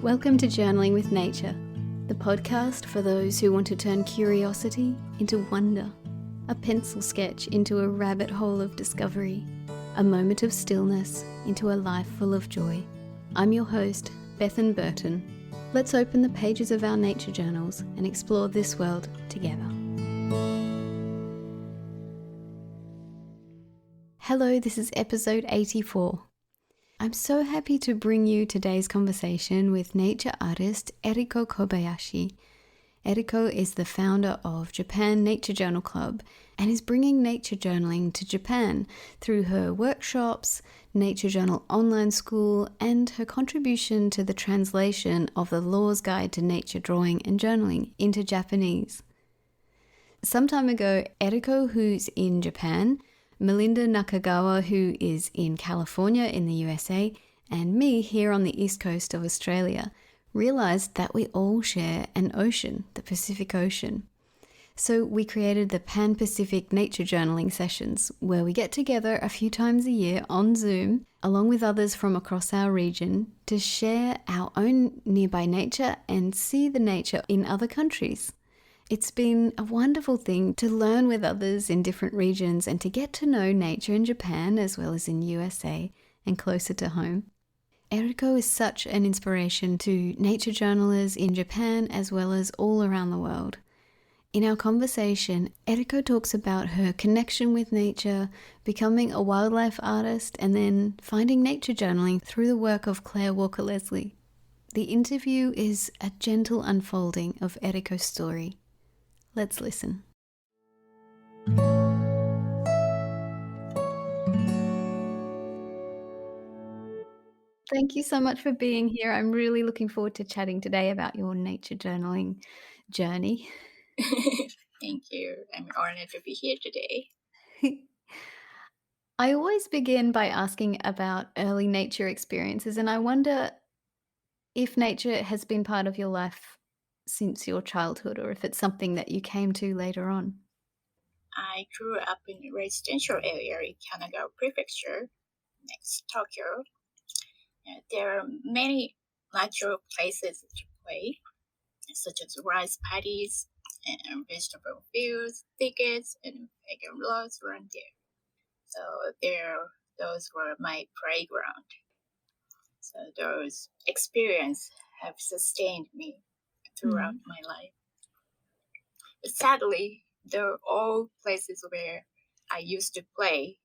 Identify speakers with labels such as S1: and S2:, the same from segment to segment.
S1: Welcome to Journaling with Nature, the podcast for those who want to turn curiosity into wonder, a pencil sketch into a rabbit hole of discovery, a moment of stillness into a life full of joy. I'm your host, Bethan Burton. Let's open the pages of our nature journals and explore this world together. Hello, this is episode 84. I'm so happy to bring you today's conversation with nature artist Eriko Kobayashi. Eriko is the founder of Japan Nature Journal Club and is bringing nature journaling to Japan through her workshops, Nature Journal Online School, and her contribution to the translation of the Law's Guide to Nature Drawing and Journaling into Japanese. Some time ago, Eriko, who's in Japan, Melinda Nakagawa, who is in California in the USA, and me here on the east coast of Australia, realized that we all share an ocean, the Pacific Ocean. So we created the Pan-Pacific Nature Journaling Sessions, where we get together a few times a year on Zoom, along with others from across our region, to share our own nearby nature and see the nature in other countries. It's been a wonderful thing to learn with others in different regions and to get to know nature in Japan as well as in USA and closer to home. Eriko is such an inspiration to nature journalers in Japan as well as all around the world. In our conversation, Eriko talks about her connection with nature, becoming a wildlife artist, and then finding nature journaling through the work of Clare Walker Leslie. The interview is a gentle unfolding of Eriko's story. Let's listen. Thank you so much for being here. I'm really looking forward to chatting today about your nature journaling journey.
S2: Thank you. I'm honored to be here today.
S1: I always begin by asking about early nature experiences, and I wonder if nature has been part of your life since your childhood or if it's something that you came to later on.
S2: I grew up in a residential area in Kanagawa Prefecture, next to Tokyo. There are many natural places to play, such as rice paddies and vegetable fields, thickets, and vegan lots around there. So those were my playground. So those experiences have sustained me throughout my life. But sadly, the all places where I used to play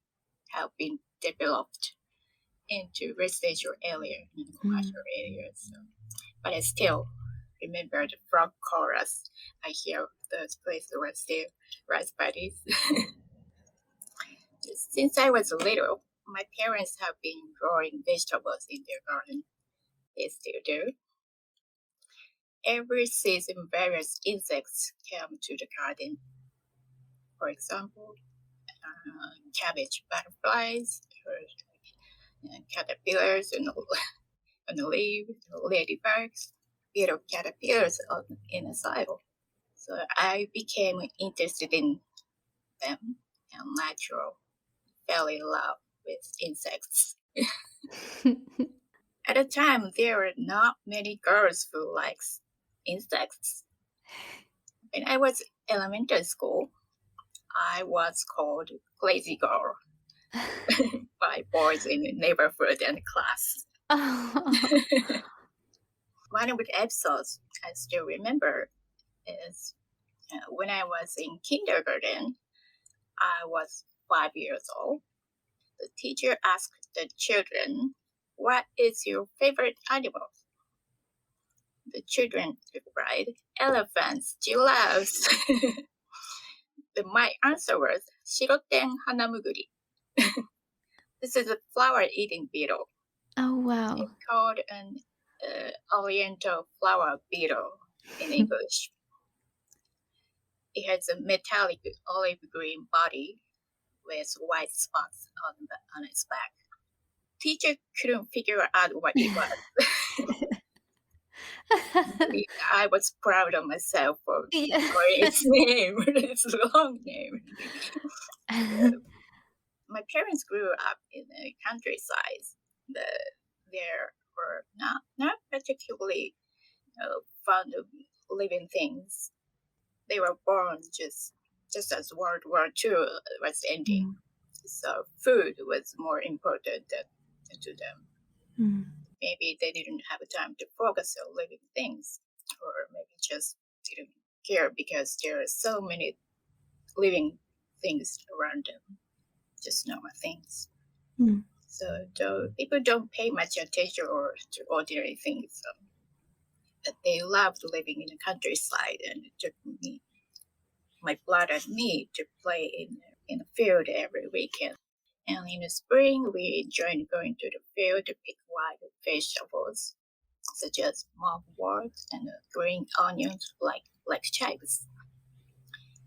S2: have been developed into residential area and commercial areas. So, but I still remember the frog chorus. I hear those places were still rice paddies. Since I was little, my parents have been growing vegetables in their garden. They still do. Every season, various insects come to the garden. For example, cabbage butterflies, or caterpillars on the leaf, ladybugs, beetle caterpillars in the soil. So I became interested in them and naturally fell in love with insects. At the time, there were not many girls who likes insects. When I was elementary school, I was called crazy girl by boys in the neighborhood and class. One of the episodes I still remember is when I was in kindergarten. I was 5 years old. The teacher asked the children, "What is your favorite animal?" The children replied, "Elephants, giraffes." My answer was Shiroten hanamuguri. This is a flower-eating beetle.
S1: Oh, wow.
S2: It's called an oriental flower beetle in English. It has a metallic olive green body with white spots on its back. Teacher couldn't figure out what it was. I was proud of myself for its name, its long name. My parents grew up in the countryside. There were not particularly fond of living things. They were born just as World War II was ending. So food was more important to them. Maybe they didn't have time to focus on living things, or maybe just didn't care because there are so many living things around them, just normal things. So people don't pay much attention to ordinary things. But they loved living in the countryside, and it took my blood and me to play in the field every weekend. And in the spring, we enjoyed going to the field to pick wild vegetables, such as mugwort and green onions like chives.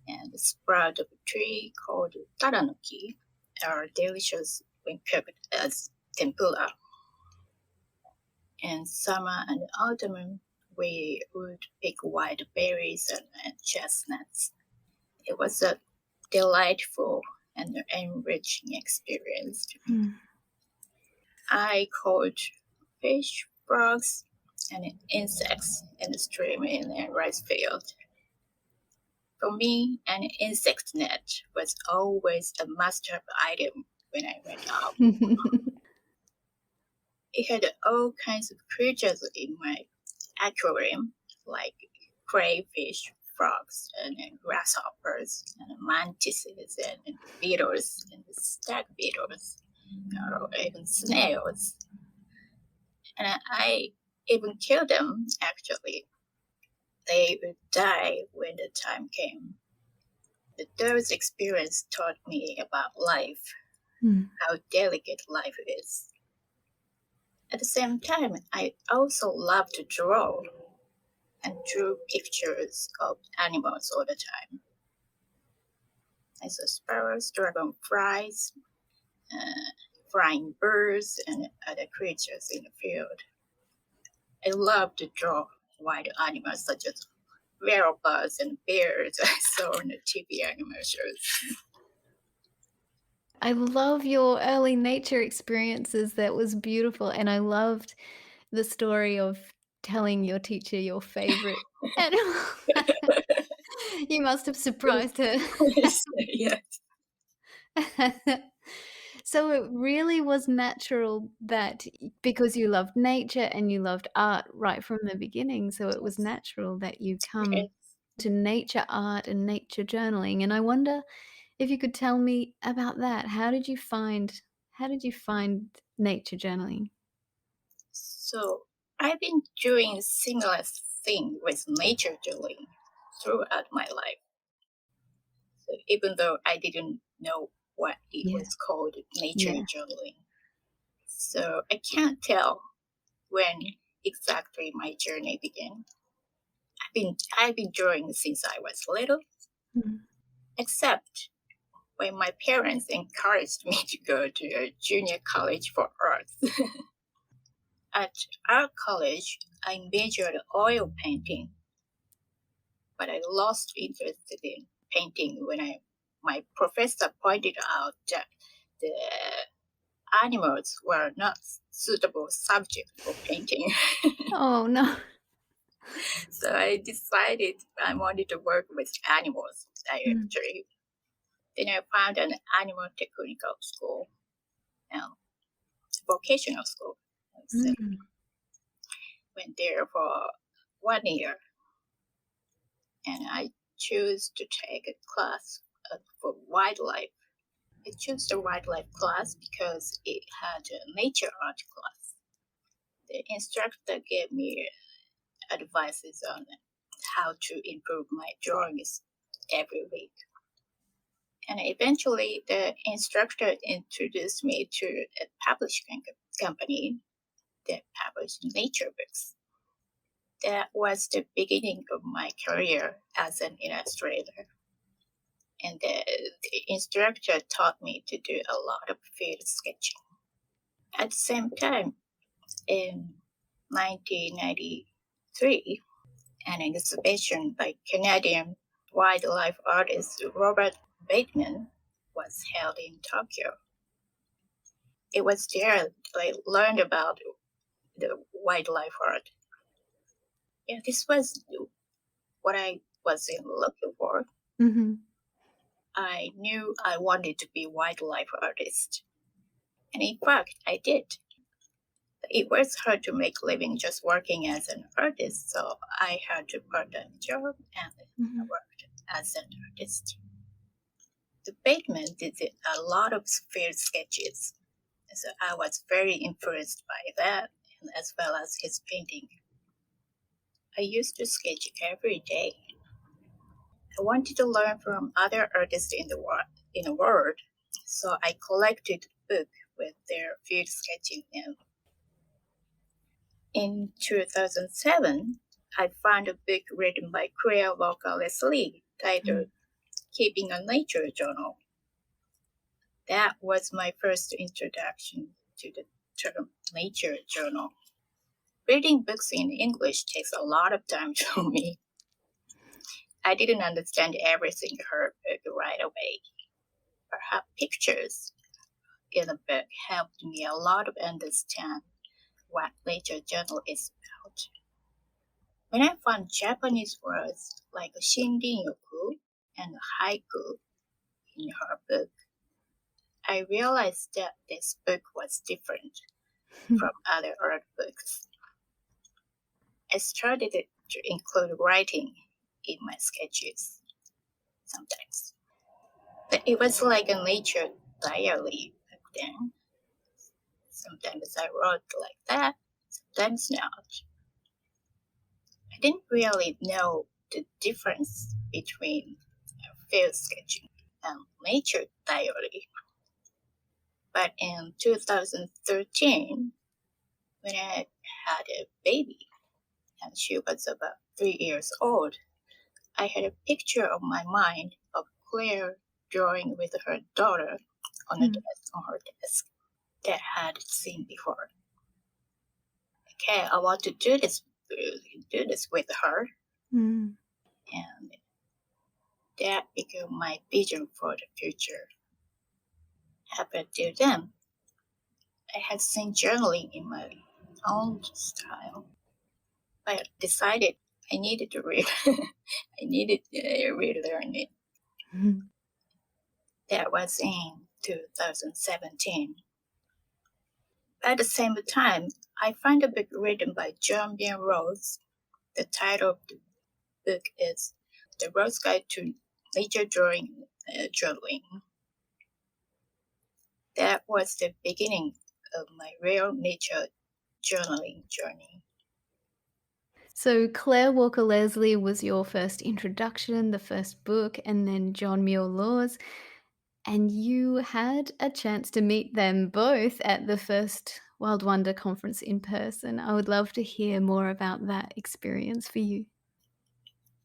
S2: And the sprout of a tree called taranoki are delicious when cooked as tempura. In summer and autumn, we would pick wild berries and chestnuts. It was a delightful and enriching experience. I caught fish, frogs, and insects in the stream in a rice field. For me, an insect net was always a must-have item when I went out. It had all kinds of creatures in my aquarium, like crayfish, frogs, and grasshoppers, and mantises, and beetles, and stag beetles, or even snails. And I even killed them, actually. They would die when the time came. But those experiences taught me about life, how delicate life is. At the same time, I also love to draw and drew pictures of animals all the time. I saw sparrows, dragonflies, flying birds, and other creatures in the field. I love to draw wild animals such as werewolves and bears I saw on the TV animal shows.
S1: I love your early nature experiences. That was beautiful. And I loved the story of telling your teacher your favorite animal. You must have surprised her.
S2: Yes.
S1: So it really was natural that because you loved nature and you loved art right from the beginning, so it was natural that you come to nature art and nature journaling. And I wonder if you could tell me about that. How did you find nature journaling?
S2: So I've been doing similar thing with nature journaling throughout my life. So even though I didn't know what it was called nature journaling. So I can't tell when exactly my journey began. I've been drawing since I was little, except when my parents encouraged me to go to a junior college for arts. At art college, I majored oil painting, but I lost interest in painting when my professor pointed out that the animals were not suitable subject for painting.
S1: Oh, no.
S2: So I decided I wanted to work with animals directly. Then I found an animal technical school, vocational school. Went there for 1 year, and I chose to take a class for wildlife. I chose the wildlife class because it had a nature art class. The instructor gave me advices on how to improve my drawings every week. And eventually, the instructor introduced me to a publishing company that published nature books. That was the beginning of my career as an illustrator. And the instructor taught me to do a lot of field sketching. At the same time, in 1993, an exhibition by Canadian wildlife artist Robert Bateman was held in Tokyo. It was there I learned about the wildlife art Yeah, this was what I was looking for.
S1: Mm-hmm.
S2: I knew I wanted to be a wildlife artist. And in fact, I did. It was hard to make a living just working as an artist, so I had a part-time job and I
S1: Mm-hmm.
S2: worked as an artist. The Bateman did a lot of field sketches, so I was very influenced by that, and as well as his painting. I used to sketch every day. I wanted to learn from other artists in the world, so I collected books with their field sketching. And in 2007, I found a book written by Clare Walker Leslie titled Keeping a Nature Journal. That was my first introduction to the term nature journal. Reading books in English takes a lot of time for me. I didn't understand everything in her book right away. But her pictures in the book helped me a lot to understand what nature journal is about. When I found Japanese words like shinrin-yoku and haiku in her book, I realized that this book was different from other art books. I started to include writing in my sketches sometimes. But it was like a nature diary back then. Sometimes I wrote like that, sometimes not. I didn't really know the difference between field sketching and nature diary. But in 2013, when I had a baby and she was about 3 years old, I had a picture of my mind of Claire drawing with her daughter on her desk that I had seen before. Okay, I want to do this with her,
S1: Mm.
S2: and that became my vision for the future. Up until then, I had seen journaling in my own style. I decided I needed to read. I needed to relearn it.
S1: Mm.
S2: That was in 2017. At the same time, I found a book written by John B. Rose. The title of the book is The Rose Guide to Nature Drawing Journaling. That was the beginning of my real nature journaling journey.
S1: So Clare Walker Leslie was your first introduction, the first book, and then John Muir Laws. And you had a chance to meet them both at the first Wild Wonder conference in person. I would love to hear more about that experience for you.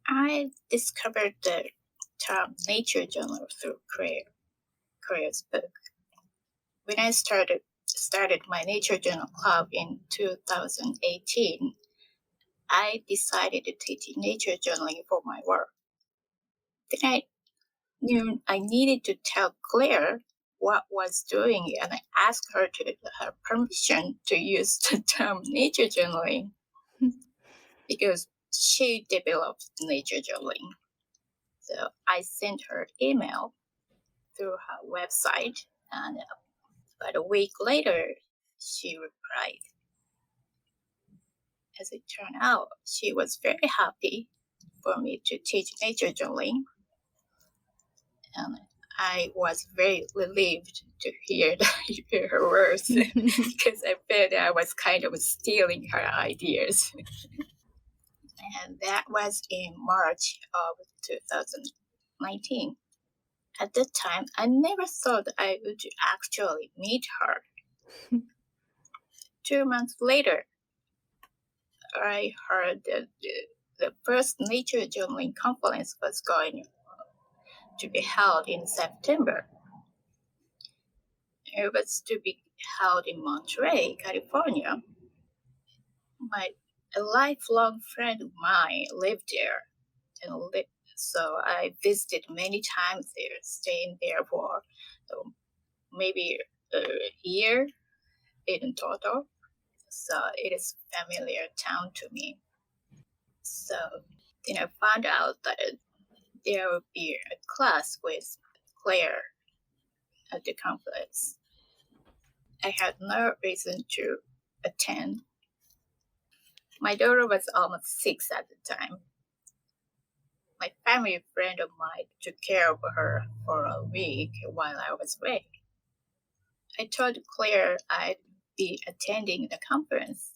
S2: I discovered the term nature journal through Clare's book. When I started my nature journal club in 2018, I decided to teach nature journaling for my work. Then I knew I needed to tell Claire what I was doing, and I asked her to her permission to use the term nature journaling because she developed nature journaling. So I sent her email through her website, and about a week later, she replied. As it turned out, she was very happy for me to teach nature journaling, and I was very relieved to hear her words because I felt I was kind of stealing her ideas. And that was in March of 2019. At that time, I never thought I would actually meet her. 2 months later, I heard that the first nature journaling conference was going to be held in September. It was to be held in Monterey, California. A lifelong friend of mine lived there, so I visited many times there, staying there for maybe a year in total. So it is a familiar town to me. So then I found out that there would be a class with Claire at the conference. I had no reason to attend. My daughter was almost 6 at the time. My family friend of mine took care of her for a week while I was away. I told Claire I'd be attending the conference.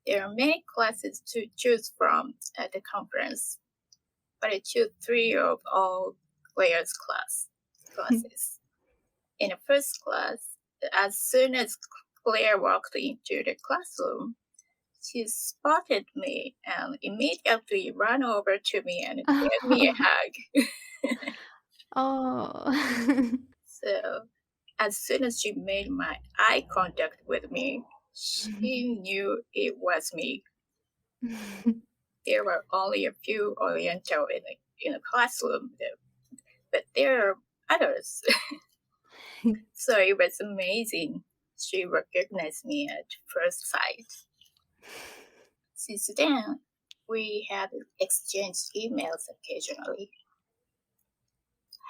S2: There are many classes to choose from at the conference, but I chose 3 of all Claire's classes. In the first class, as soon as Claire walked into the classroom, she spotted me and immediately ran over to me and gave me a hug.
S1: Oh.
S2: So as soon as she made my eye contact with me, she knew it was me. There were only a few Oriental in the classroom, but there are others. So it was amazing. She recognized me at first sight. Since then, we had exchanged emails occasionally.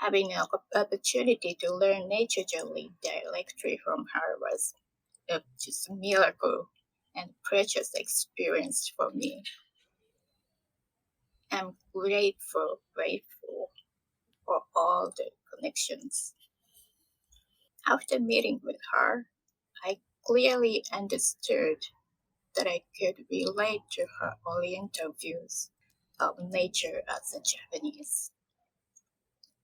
S2: Having an opportunity to learn nature journaling directly from her was just a miracle and precious experience for me. I'm grateful for all the connections. After meeting with her, I clearly understood that I could relate to her Oriental views of nature as a Japanese.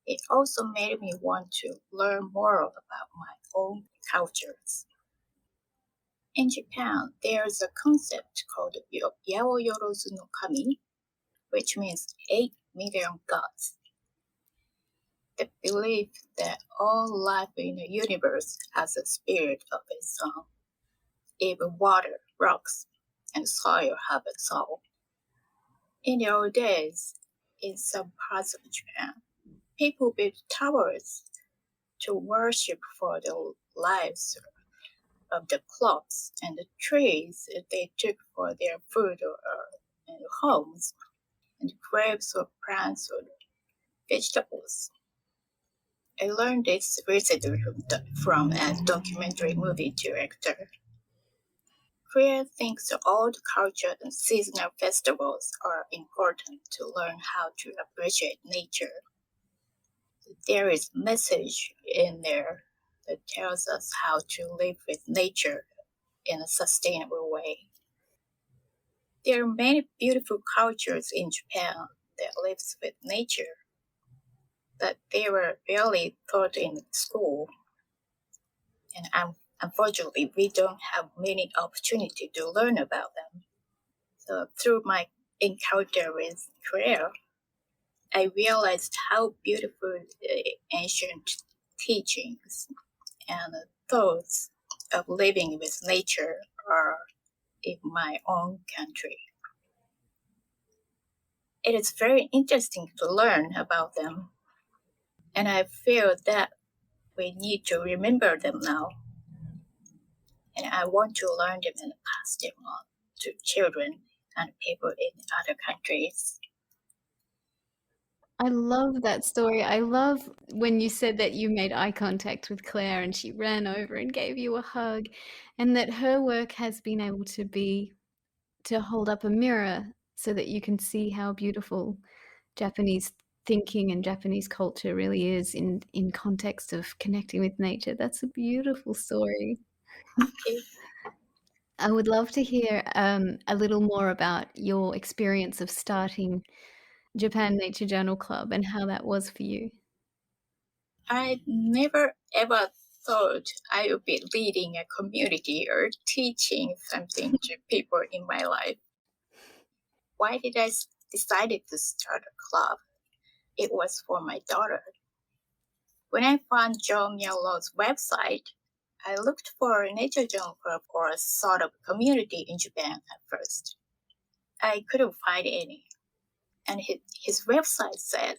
S2: It also made me want to learn more about my own cultures. In Japan, there's a concept called Yaoyorozu no Kami, which means 8 million gods. The belief that all life in the universe has a spirit of its own. Even water, rocks, and soil have a soul. In the old days, in some parts of Japan, people built towers to worship for the lives of the crops and the trees they took for their food and homes, and graves of plants or vegetables. I learned this recently from a documentary movie director. Korea thinks all the culture and seasonal festivals are important to learn how to appreciate nature. There is a message in there that tells us how to live with nature in a sustainable way. There are many beautiful cultures in Japan that lives with nature, but they were rarely taught in school, and unfortunately, we don't have many opportunity to learn about them. So through my encounter with Claire, I realized how beautiful the ancient teachings and thoughts of living with nature are in my own country. It is very interesting to learn about them, and I feel that we need to remember them now, and I want to learn them and pass them on to children and people in other countries.
S1: I love that story. I love when you said that you made eye contact with Claire and she ran over and gave you a hug, and that her work has been able to hold up a mirror so that you can see how beautiful Japanese thinking and Japanese culture really is in context of connecting with nature. That's a beautiful story.
S2: Okay.
S1: I would love to hear a little more about your experience of starting Japan Nature Journal Club and how that was for you.
S2: I never ever thought I would be leading a community or teaching something to people in my life. Why did I decided to start a club? It was for my daughter. When I found John Mialo's website, I looked for a nature journal club or a sort of community in Japan at first. I couldn't find any. And his website said,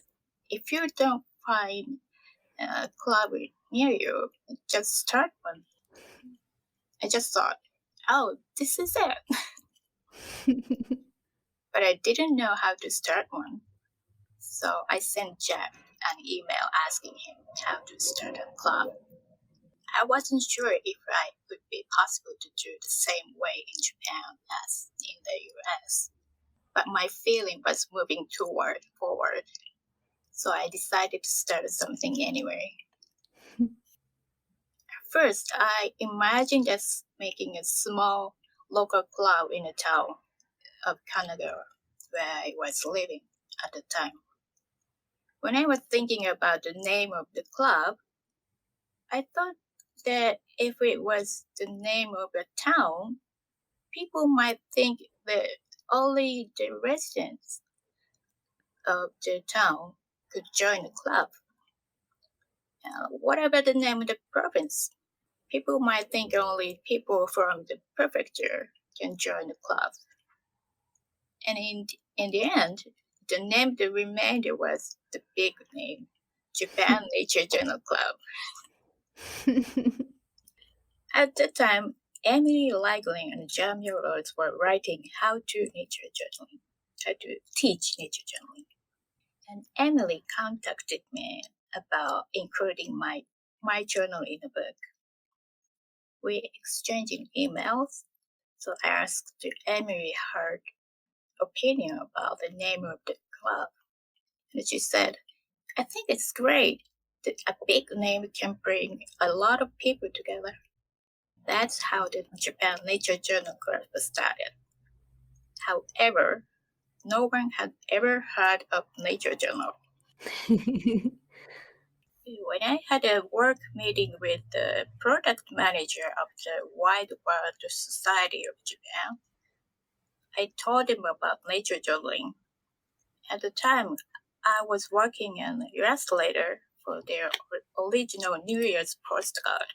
S2: if you don't find a club near you, just start one. I just thought, oh, this is it. but I didn't know how to start one. So I sent Jeff an email asking him how to start a club. I wasn't sure if it would be possible to do the same way in Japan as in the US, but my feeling was moving forward, so I decided to start something anyway. First, I imagined us making a small local club in a town of Canada where I was living at the time. When I was thinking about the name of the club, I thought that if it was the name of a town, people might think that only the residents of the town could join the club. What about the name of the province? People might think only people from the prefecture can join the club. And in the end, the name that remained was the big name, Japan Nature Journal Club. At the time, Emily Ligling and John Mullers were writing how to teach nature journaling. And Emily contacted me about including my journal in the book. We exchanged emails, so I asked Emily her opinion about the name of the club. And she said, I think it's great that a big name can bring a lot of people together. That's how the Japan Nature Journal Club was started. However, no one had ever heard of Nature Journal. When I had a work meeting with the product manager of the Wide World Society of Japan, I told him about nature journaling. At the time, I was working an illustrator for their original New Year's postcard.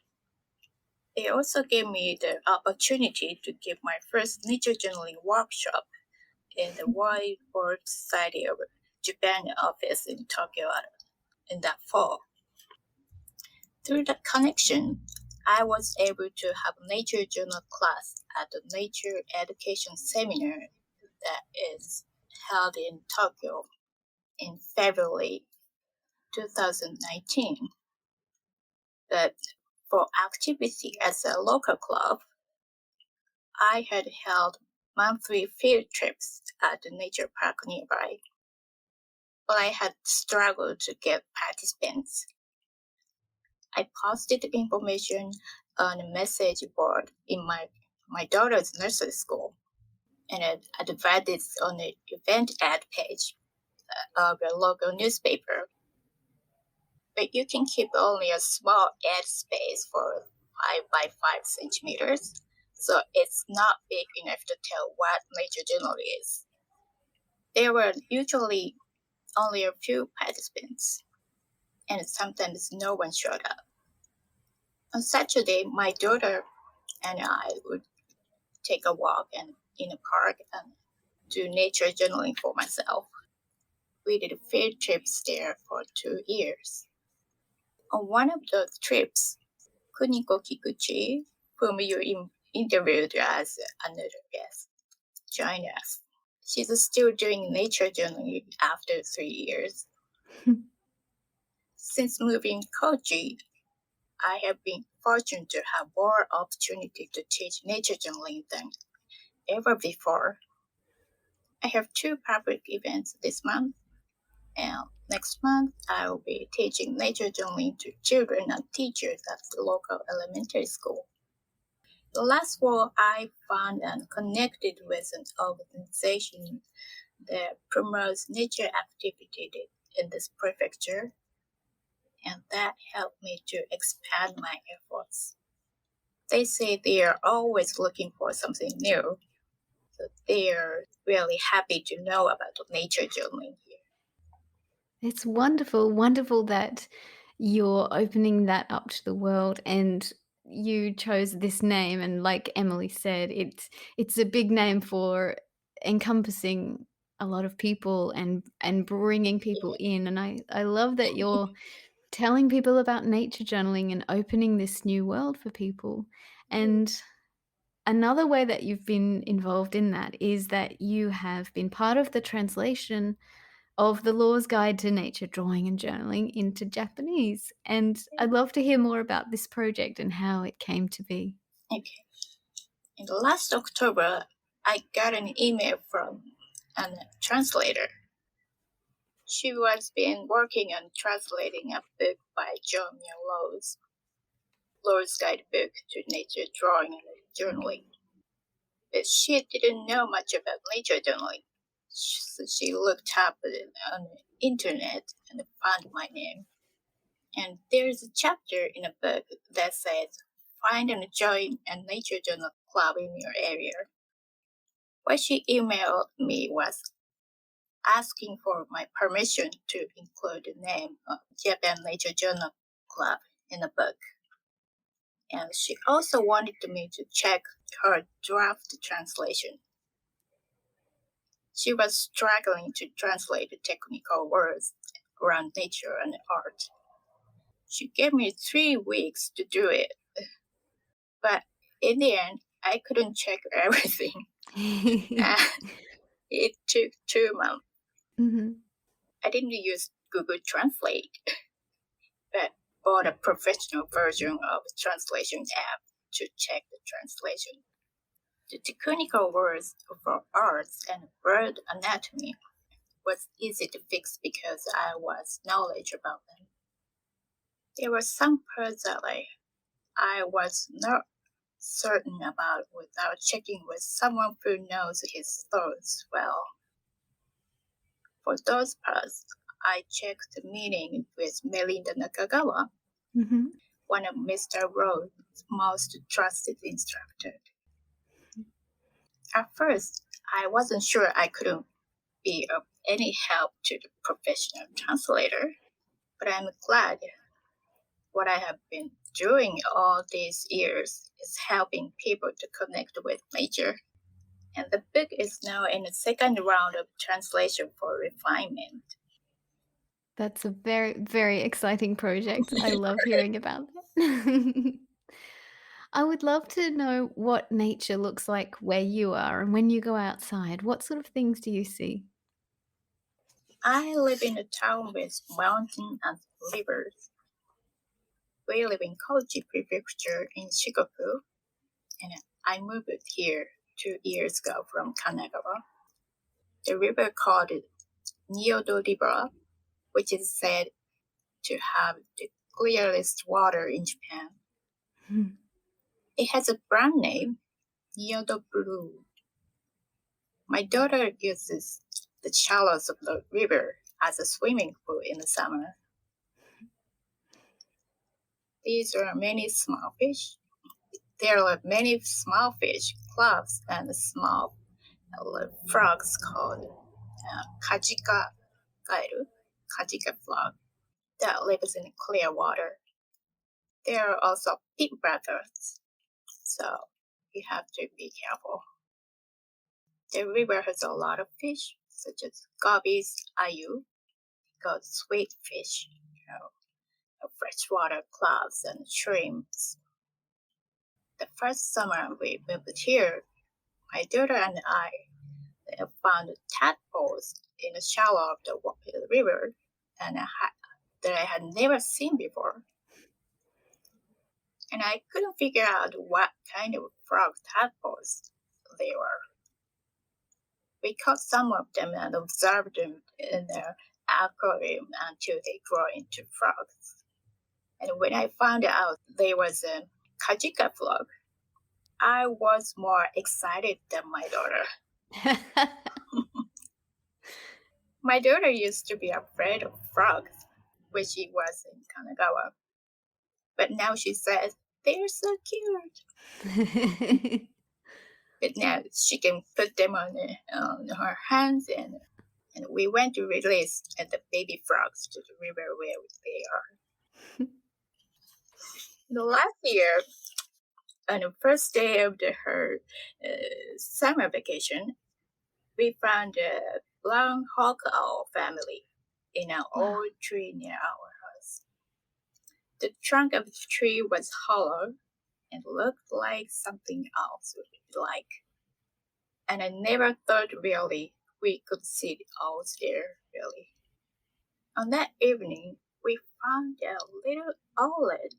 S2: They also gave me the opportunity to give my first nature journaling workshop in the Wide World Society of Japan office in Tokyo in that fall. Through that connection, I was able to have nature journal class at the nature education seminar that is held in Tokyo in February 2019. But for activity as a local club, I had held monthly field trips at the nature park nearby, but I had struggled to get participants. I posted information on a message board in my daughter's nursery school and advertised on the event ad page of a local newspaper. But you can keep only a small ad space for 5 by 5 centimeters, so it's not big enough to tell what nature journal is. There were usually only a few participants, and sometimes no one showed up. On Saturday, my daughter and I would take a walk in a park and do nature journaling for myself. We did field trips there for 2 years. On one of those trips, Kuniko Kikuchi, whom you interviewed as another guest, joined us. She's still doing nature journaling after 3 years. Since moving Kochi, I have been fortunate to have more opportunity to teach nature journaling than ever before. I have 2 public events this month, and next month I will be teaching nature journaling to children and teachers at the local elementary school. The last fall, I found and connected with an organization that promotes nature activity in this prefecture, and that helped me to expand my efforts. They say they are always looking for something new, so they are really happy to know about nature journaling here.
S1: It's wonderful, wonderful that you're opening that up to the world and you chose this name. And like Emily said, it's a big name for encompassing a lot of people and bringing people in. And I love that you're telling people about nature journaling and opening this new world for people. And another way that you've been involved in that is that you have been part of the translation of the Law's Guide to Nature Drawing and Journaling into Japanese. And I'd love to hear more about this project and how it came to be.
S2: Okay. In the last October, I got an email from a translator. She was been working on translating a book by John Muir Law's Guidebook to Nature Drawing and Journaling. But she didn't know much about nature journaling. So she looked up on the internet and found my name. And there's a chapter in a book that says, find and join a nature journal club in your area. What she emailed me was asking for my permission to include the name of Japan Nature Journal Club in the book. And she also wanted me to check her draft translation. She was struggling to translate the technical words around nature and art. She gave me 3 weeks to do it, but in the end, I couldn't check everything. It took 2 months.
S1: Mm-hmm.
S2: I didn't use Google Translate, but bought a professional version of the translation app to check the translation. The technical words for arts and bird anatomy was easy to fix because I was knowledge about them. There were some parts that I was not certain about without checking with someone who knows his thoughts well. For those parts, I checked the meaning with Melinda Nakagawa,
S1: Mm-hmm.
S2: one of Mr. Rowe's most trusted instructors. At first, I wasn't sure I couldn't be of any help to the professional translator, but I'm glad what I have been doing all these years is helping people to connect with nature. And the book is now in the second round of translation for refinement.
S1: That's a very, very exciting project. I love hearing about that. I would love to know what nature looks like where you are and when you go outside. What sort of things do you see?
S2: I live in a town with mountains and rivers. We live in Kochi Prefecture in Shikoku, and I moved here 2 years ago from Kanagawa. The river called Nyodo River, which is said to have the clearest water in Japan. It has a brand name, Nyodo Blue. My daughter uses the shallows of the river as a swimming pool in the summer. There are many small fish, crabs, and small frogs called kajika frog, that lives in clear water. There are also pit brothers, so you have to be careful. The river has a lot of fish, such as gobbies, ayu, called sweet fish, freshwater crabs, and shrimps. The first summer we moved here, my daughter and I found tadpoles in the shallow of the river and that I had never seen before. And I couldn't figure out what kind of frog tadpoles they were. We caught some of them and observed them in their aquarium until they grow into frogs. And when I found out they was a kajika frog, I was more excited than my daughter. My daughter used to be afraid of frogs when she was in Kanagawa. But now she says, they're so cute. But now she can put them on her hands, and we went to release the baby frogs to the river where they are. The last year, on the first day of her summer vacation, we found a brown hawk owl family in an old tree near our house. The trunk of the tree was hollow, and looked like something else would be like. And I never thought really we could see the owls there, really. On that evening, we found a little owlet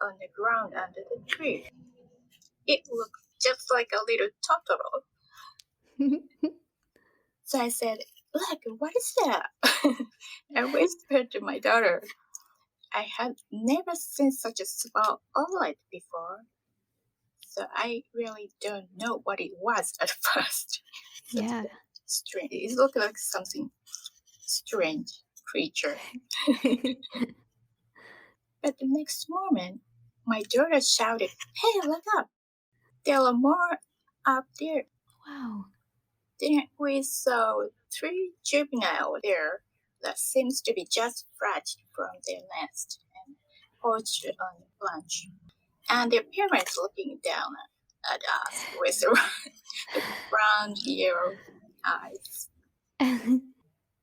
S2: on the ground under the tree. It looked just like a little Totoro. So I said, "Look, what is that?" I whispered to my daughter. I had never seen such a small owlet before, so I really don't know what it was at first.
S1: Yeah.
S2: Strange. It looked like something strange creature. But the next moment, my daughter shouted, "Hey, look up! There are more up there."
S1: Wow.
S2: Then we saw 3 juveniles there that seems to be just fledged from their nest and perched on the branch. And their parents looking down at us with round yellow eyes.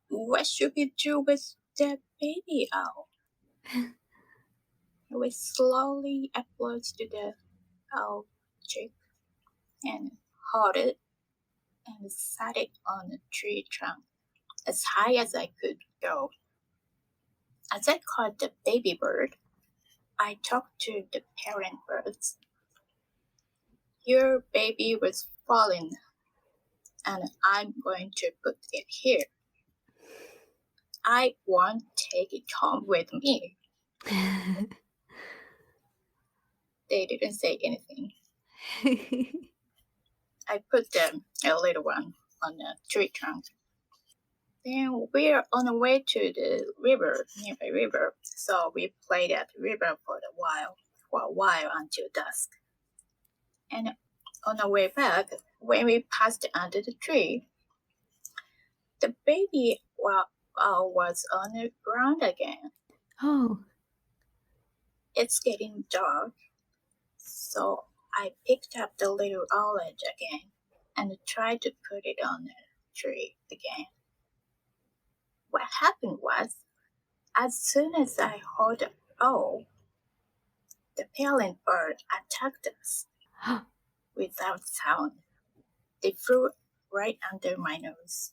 S2: What should we do with that baby owl? We slowly approached the owl chick and held it and sat it on a tree trunk as high as I could go. As I caught the baby bird, I talked to the parent birds. Your baby was falling, and I'm going to put it here. I won't take it home with me. They didn't say anything. I put a little one on a tree trunk. Then we're on the way to the river, nearby river, so we played at the river for a while until dusk. And on the way back, when we passed under the tree, the baby was on the ground again.
S1: Oh.
S2: It's getting dark, so I picked up the little owlet again and tried to put it on the tree again. What happened was, as soon as I heard the owl, the parent bird attacked us without sound. They flew right under my nose.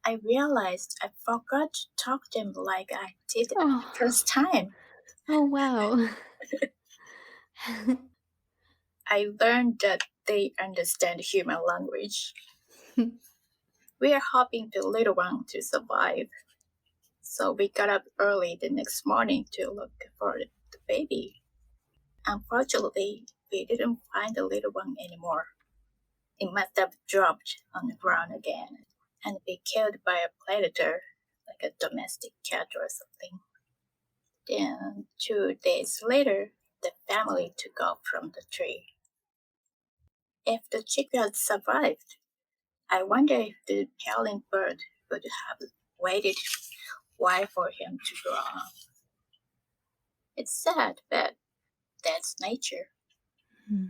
S2: I realized I forgot to talk to them like I did the
S1: Oh.
S2: first time.
S1: Oh, wow.
S2: I learned that they understand human language. We are hoping the little one to survive. So we got up early the next morning to look for the baby. Unfortunately, we didn't find the little one anymore. It must have dropped on the ground again and be killed by a predator, like a domestic cat or something. Then 2 days later, the family took off from the tree. If the chick had survived, I wonder if the parent bird would have waited a while for him to grow up. It's sad, but that's nature.
S1: Hmm.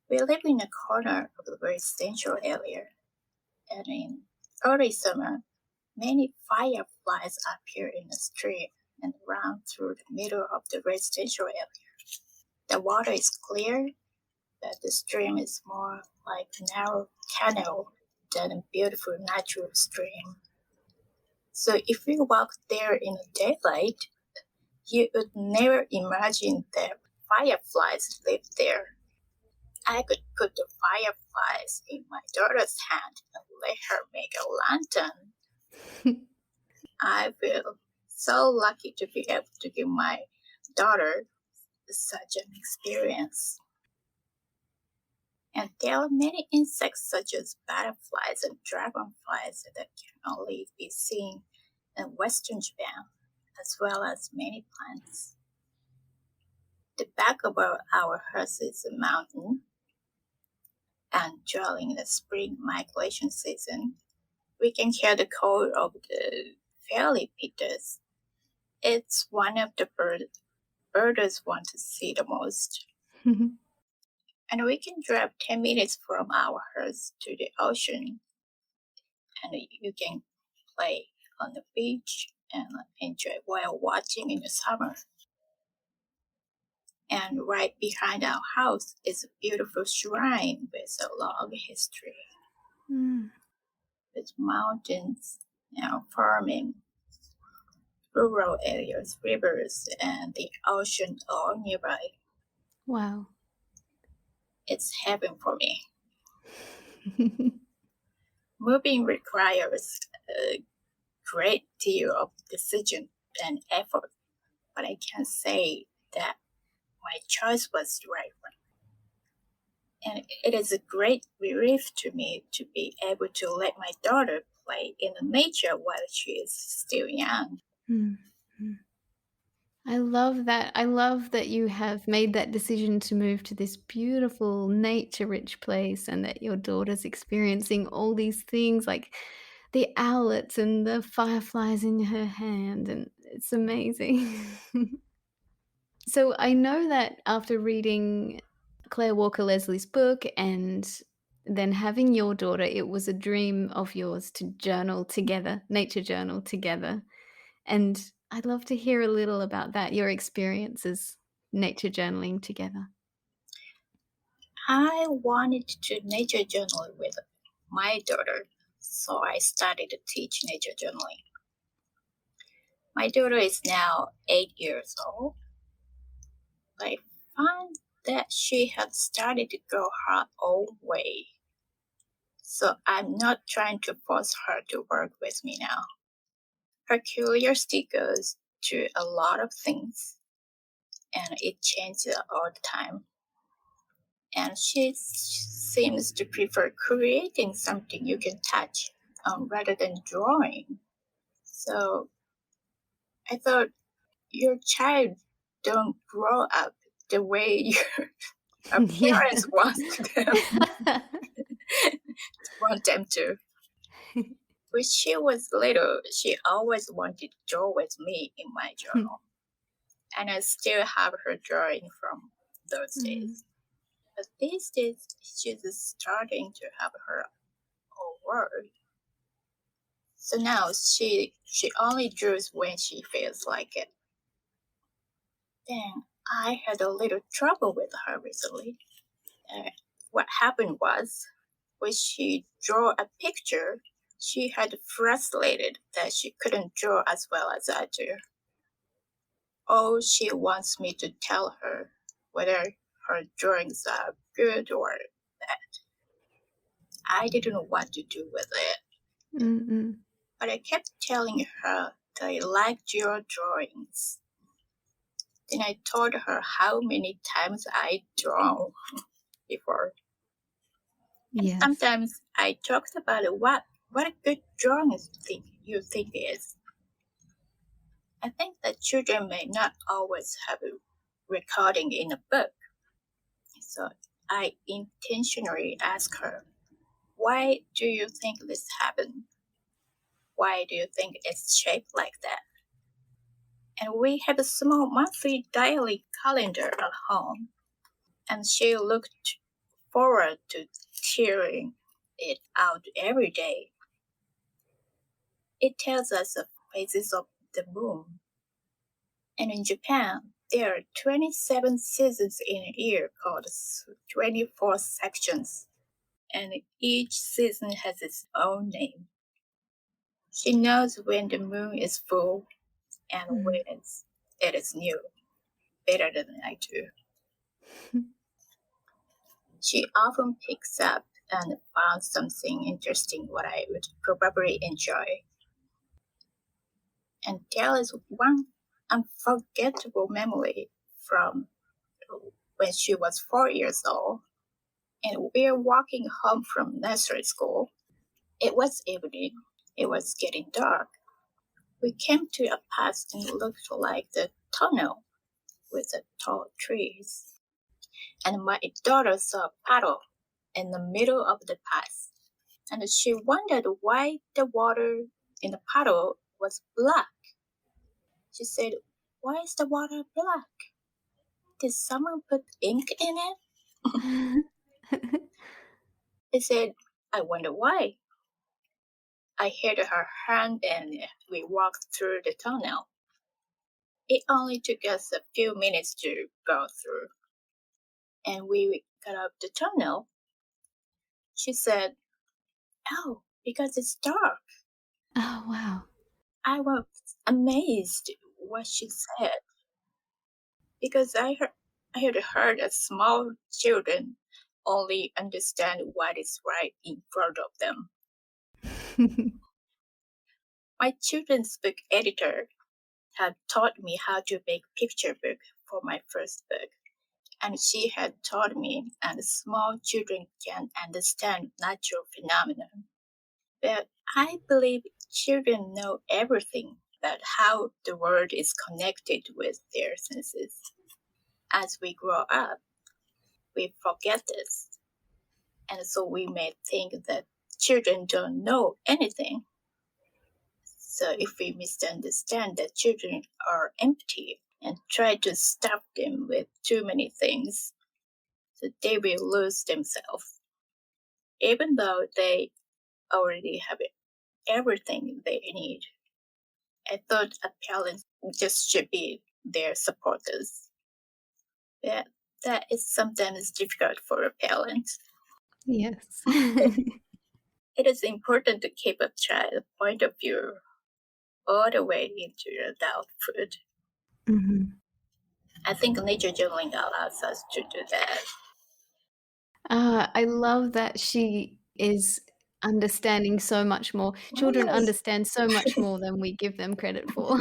S2: We live in a corner of a residential area, and in early summer, many fireflies appear in the street and run through the middle of the residential area. The water is clear, but the stream is more like a narrow canal than a beautiful natural stream. So if you walk there in the daylight, you would never imagine that fireflies live there. I could put the fireflies in my daughter's hand and let her make a lantern. I feel so lucky to be able to give my daughter such an experience. And there are many insects such as butterflies and dragonflies that can only be seen in western Japan, as well as many plants. The back of our house is a mountain, and during the spring migration season, we can hear the call of the fairy pittas. It's one of the birders want to see the most. And we can drive 10 minutes from our house to the ocean, and you can play on the beach and enjoy while watching in the summer. And right behind our house is a beautiful shrine with a long history, with mountains, farming, rural areas, rivers, and the ocean all nearby.
S1: Wow.
S2: It's heaven for me. Moving requires a great deal of decision and effort, but I can say that my choice was the right one. And it is a great relief to me to be able to let my daughter play in the nature while she is still young.
S1: I love that. I love that you have made that decision to move to this beautiful nature-rich place and that your daughter's experiencing all these things like the owlets and the fireflies in her hand, and it's amazing. So I know that after reading Clare Walker Leslie's book and then having your daughter, it was a dream of yours to journal together, nature journal together. And I'd love to hear a little about that, your experiences nature journaling together.
S2: I wanted to nature journal with my daughter, so I started to teach nature journaling. My daughter is now 8 years old. I found that she had started to go her own way. So I'm not trying to force her to work with me now. Her curiosity goes to a lot of things, and it changes all the time. And she seems to prefer creating something you can touch rather than drawing. So I thought your child don't grow up the way your
S1: Yeah.
S2: parents want them to. When she was little, she always wanted to draw with me in my journal. And I still have her drawing from those days. But these days, she's starting to have her own work. So now she only draws when she feels like it. Then I had a little trouble with her recently. What happened was, when she drew a picture, she had frustrated that she couldn't draw as well as I do. Oh, she wants me to tell her whether her drawings are good or bad. I didn't know what to do with it. But I kept telling her that I liked your drawings. Then I told her how many times I'd drawn before. And
S1: Yes.
S2: sometimes I talked about what a good drawing you think is. I think that children may not always have a recording in a book. So I intentionally asked her, why do you think this happened? Why do you think it's shaped like that? And we have a small monthly diary calendar at home. And she looked forward to tearing it out every day. It tells us the phases of the moon. And in Japan, there are 27 seasons in a year called 24 sections. And each season has its own name. She knows when the moon is full and when it is new, better than I do. She often picks up and found something interesting what I would probably enjoy. And there is one unforgettable memory from when she was 4 years old, and we were walking home from nursery school. It was evening. It was getting dark. We came to a path and looked like the tunnel with the tall trees. And my daughter saw a puddle in the middle of the path. And she wondered why the water in the puddle was black. She said, why is the water black? Did someone put ink in it? I said, I wonder why. I held her hand and we walked through the tunnel. It only took us a few minutes to go through. And we got up the tunnel. She said, "Oh, because it's dark."
S1: Oh, wow.
S2: I was amazed what she said because I had heard that small children only understand what is right in front of them. My children's book editor had taught me how to make picture book for my first book, and she had taught me that small children can understand natural phenomena. But I believe children know everything about how the world is connected with their senses. As we grow up, we forget this, and so we may think that children don't know anything. So if we misunderstand that children are empty and try to stuff them with too many things, so they will lose themselves, even though they already have everything they need. I thought a parent just should be their supporters. But that is sometimes difficult for a parent.
S1: Yes.
S2: It is important to keep a child's point of view all the way into adulthood.
S1: Mhm.
S2: I think nature journaling allows us to do that.
S1: I love that she is understanding so much more. Children
S2: Yes.
S1: understand so much more than we give them credit for.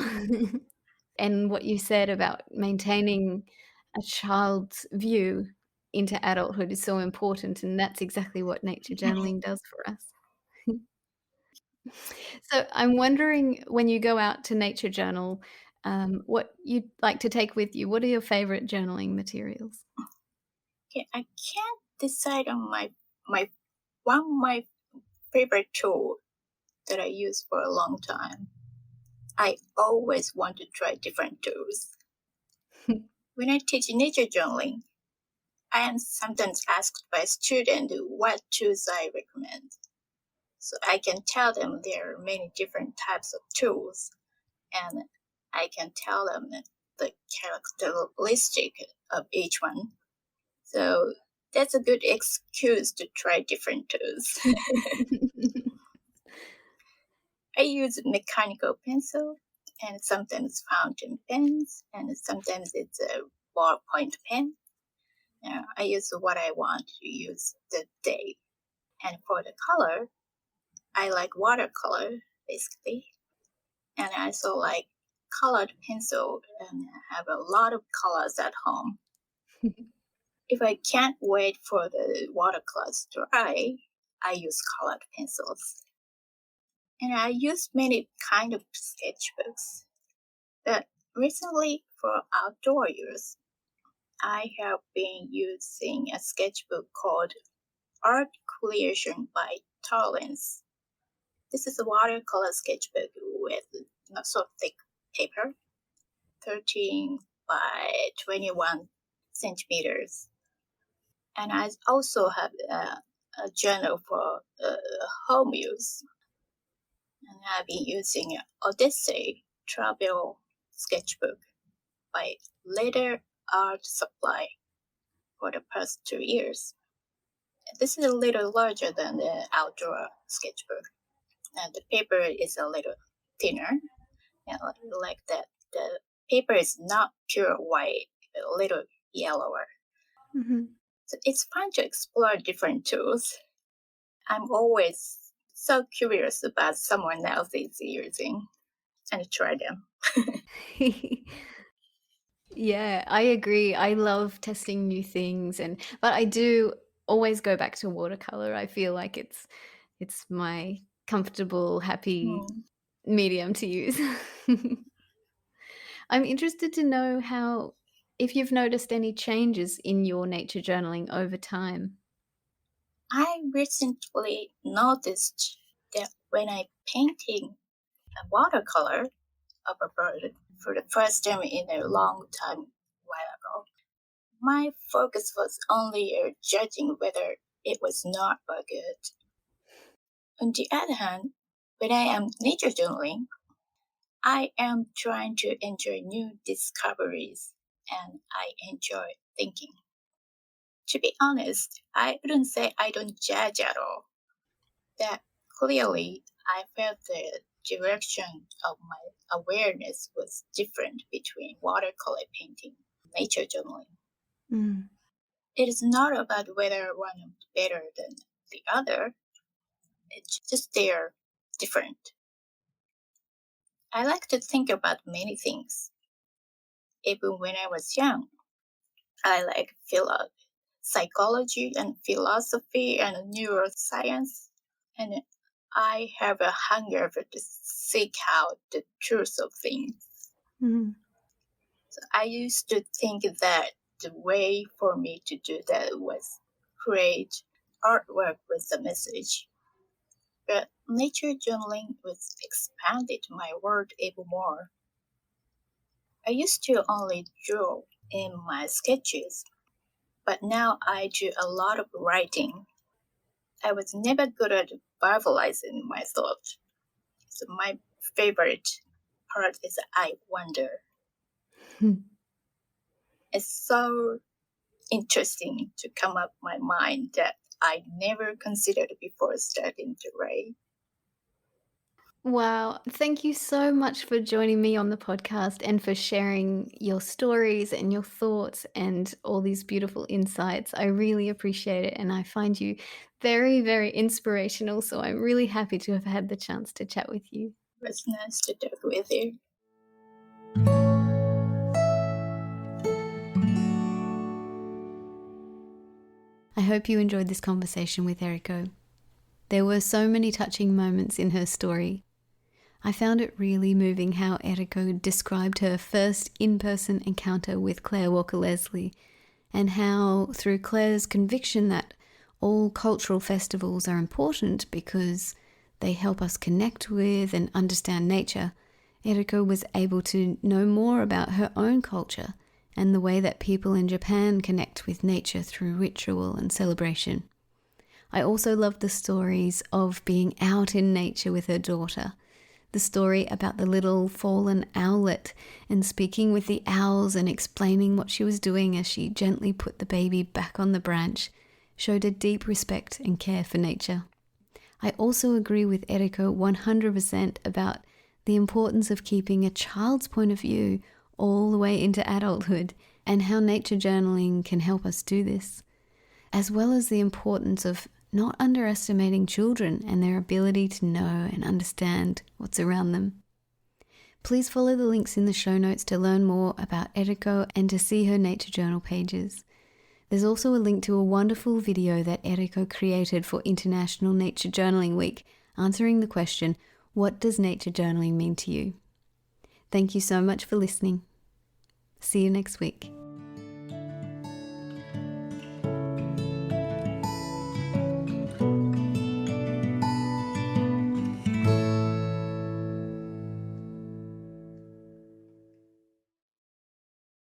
S1: And what you said about maintaining a child's view into adulthood is so important, and that's exactly what nature journaling does for us. So I'm wondering, when you go out to nature journal, what you'd like to take with you. What are your favorite journaling materials?
S2: Okay, I can't decide on my one of my favorite tool that I use for a long time. I always want to try different tools. When I teach nature journaling, I am sometimes asked by students what tools I recommend. So I can tell them there are many different types of tools, and I can tell them the characteristic of each one. So that's a good excuse to try different tools. I use mechanical pencil and sometimes fountain pens, and sometimes it's a ballpoint pen. I use what I want to use the day. And for the color, I like watercolor basically, and I also like colored pencil and have a lot of colors at home. If I can't wait for the watercolors to dry, I use colored pencils. And I use many kind of sketchbooks. But recently, for outdoor use, I have been using a sketchbook called Art Creation by Tollins. This is a watercolor sketchbook with not so thick paper, 13 by 21 centimeters. And I also have a journal for home use. And I've been using Odyssey travel sketchbook by Later Art Supply for the past 2 years. This is a little larger than the outdoor sketchbook, and the paper is a little thinner. And like that, the paper is not pure white, a little yellower.
S1: Mhm.
S2: So it's fun to explore different tools. I'm always so curious about someone else is using and try them.
S1: Yeah, I agree. I love testing new things, but I do always go back to watercolor. I feel like it's my comfortable, happy
S2: Hmm.
S1: medium to use. I'm interested to know how if you've noticed any changes in your nature journaling over time.
S2: I recently noticed that when I painting a watercolor of a bird for the first time in a long time while ago, my focus was only judging whether it was not or good. On the other hand, when I am nature journaling, I am trying to enjoy new discoveries, and I enjoy thinking. To be honest, I wouldn't say I don't judge at all. That clearly I felt the direction of my awareness was different between watercolor painting and nature journaling.
S1: Mm.
S2: It is not about whether one is better than the other. It's just they're different. I like to think about many things. Even when I was young, I like psychology and philosophy and neuroscience, and I have a hunger to seek out the truth of things.
S1: Mm.
S2: So I used to think that the way for me to do that was create artwork with a message. But nature journaling was expanded my world even more. I used to only draw in my sketches, but now I do a lot of writing. I was never good at verbalizing my thoughts. So my favorite part is I wonder. It's so interesting to come up my mind that I never considered before starting to write.
S1: Wow. Thank you so much for joining me on the podcast and for sharing your stories and your thoughts and all these beautiful insights. I really appreciate it. And I find you very, very inspirational. So I'm really happy to have had the chance to chat with you.
S2: It was nice to talk with you.
S1: I hope you enjoyed this conversation with Eriko. There were so many touching moments in her story. I found it really moving how Eriko described her first in-person encounter with Clare Walker Leslie, and how, through Clare's conviction that all cultural festivals are important because they help us connect with and understand nature, Eriko was able to know more about her own culture and the way that people in Japan connect with nature through ritual and celebration. I also loved the stories of being out in nature with her daughter, the story about the little fallen owlet and speaking with the owls and explaining what she was doing as she gently put the baby back on the branch showed a deep respect and care for nature. I also agree with Eriko 100% about the importance of keeping a child's point of view all the way into adulthood and how nature journaling can help us do this, as well as the importance of not underestimating children and their ability to know and understand what's around them. Please follow the links in the show notes to learn more about Eriko and to see her nature journal pages. There's also a link to a wonderful video that Eriko created for International Nature Journaling Week, answering the question, what does nature journaling mean to you? Thank you so much for listening. See you next week.